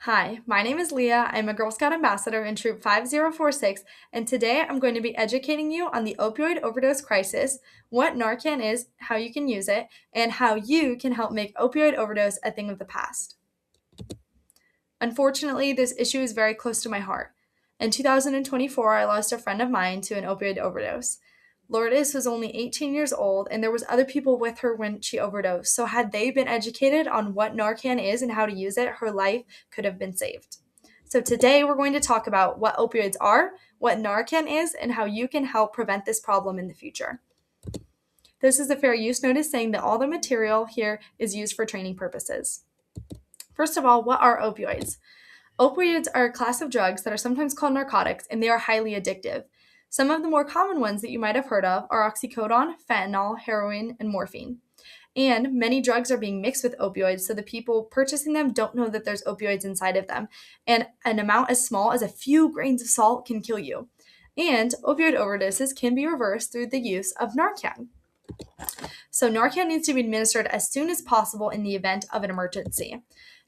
Hi, my name is Leah. I'm a Girl Scout ambassador in Troop 5046, and today I'm going to be educating you on the opioid overdose crisis, what Narcan is, how you can use it, and how you can help make opioid overdose a thing of the past. Unfortunately, this issue is very close to my heart. In 2024, I lost a friend of mine to an opioid overdose. Lourdes was only 18 years old, and there was other people with her when she overdosed. So had they been educated on what Narcan is and how to use it, her life could have been saved. So today we're going to talk about what opioids are, what Narcan is, and how you can help prevent this problem in the future. This is a fair use notice saying that all the material here is used for training purposes. First of all, what are opioids? Opioids are a class of drugs that are sometimes called narcotics, and they are highly addictive. Some of the more common ones that you might have heard of are oxycodone, fentanyl, heroin, and morphine. And many drugs are being mixed with opioids, so the people purchasing them don't know that there's opioids inside of them. And an amount as small as a few grains of salt can kill you. And opioid overdoses can be reversed through the use of Narcan. So Narcan needs to be administered as soon as possible in the event of an emergency.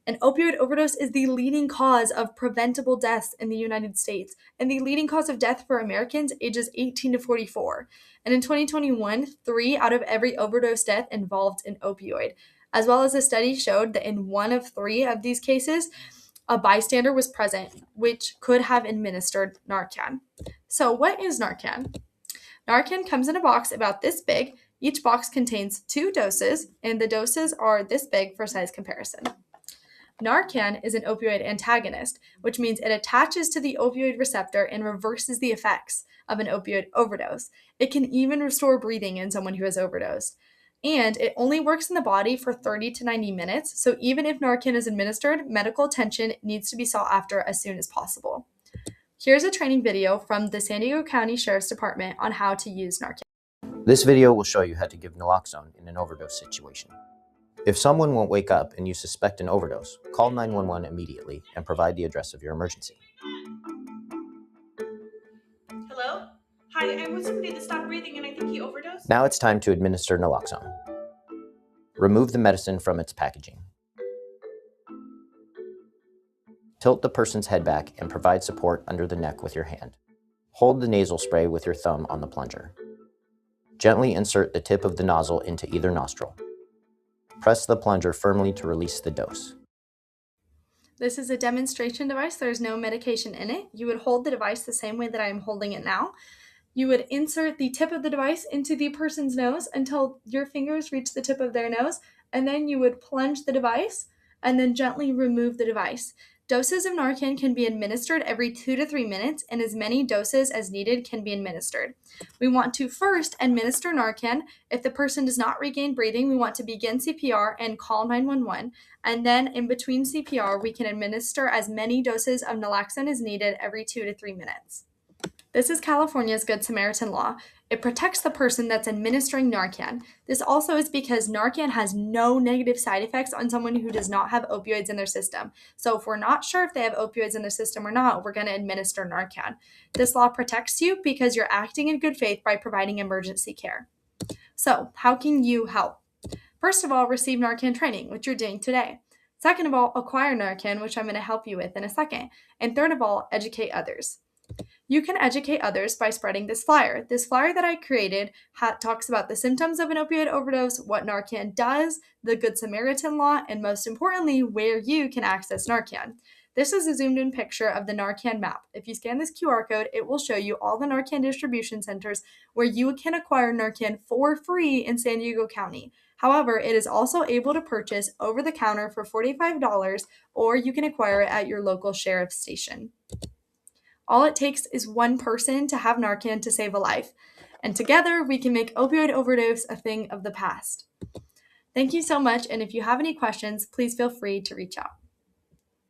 An opioid overdose is the leading cause of preventable deaths in the United States and the leading cause of death for Americans ages 18 to 44. And in 2021, 3 out of every overdose death involved an opioid. As well as a study showed that in 1 of 3 of these cases, a bystander was present, which could have administered Narcan. So, what is Narcan? Narcan comes in a box about this big. Each box contains 2 doses, and the doses are this big for size comparison. Narcan is an opioid antagonist, which means it attaches to the opioid receptor and reverses the effects of an opioid overdose. It can even restore breathing in someone who has overdosed. And it only works in the body for 30 to 90 minutes, so even if Narcan is administered, medical attention needs to be sought after as soon as possible. Here's a training video from the San Diego County Sheriff's Department on how to use Narcan. This video will show you how to give naloxone in an overdose situation. If someone won't wake up and you suspect an overdose, call 911 immediately and provide the address of your emergency. Hello? Hi, I'm with somebody that stopped breathing and I think he overdosed. Now it's time to administer naloxone. Remove the medicine from its packaging. Tilt the person's head back and provide support under the neck with your hand. Hold the nasal spray with your thumb on the plunger. Gently insert the tip of the nozzle into either nostril. Press the plunger firmly to release the dose. This is a demonstration device. There's no medication in it. You would hold the device the same way that I'm holding it now. You would insert the tip of the device into the person's nose until your fingers reach the tip of their nose, and then you would plunge the device and then gently remove the device. Doses of Narcan can be administered every 2 to 3 minutes, and as many doses as needed can be administered. We want to first administer Narcan. If the person does not regain breathing, we want to begin CPR and call 911. And then in between CPR, we can administer as many doses of naloxone as needed every 2 to 3 minutes. This is California's Good Samaritan law. It protects the person that's administering Narcan. This also is because Narcan has no negative side effects on someone who does not have opioids in their system. So if we're not sure if they have opioids in their system or not, we're going to administer Narcan. This law protects you because you're acting in good faith by providing emergency care. So how can you help? First of all, receive Narcan training, which you're doing today. Second of all, acquire Narcan, which I'm going to help you with in a second. And third of all, educate others. You can educate others by spreading this flyer. This flyer that I created talks about the symptoms of an opioid overdose, what Narcan does, the Good Samaritan law, and most importantly, where you can access Narcan. This is a zoomed in picture of the Narcan map. If you scan this QR code, it will show you all the Narcan distribution centers where you can acquire Narcan for free in San Diego County. However, it is also able to purchase over the counter for $45, or you can acquire it at your local sheriff's station. All it takes is one person to have Narcan to save a life. And together, we can make opioid overdose a thing of the past. Thank you so much, and if you have any questions, please feel free to reach out.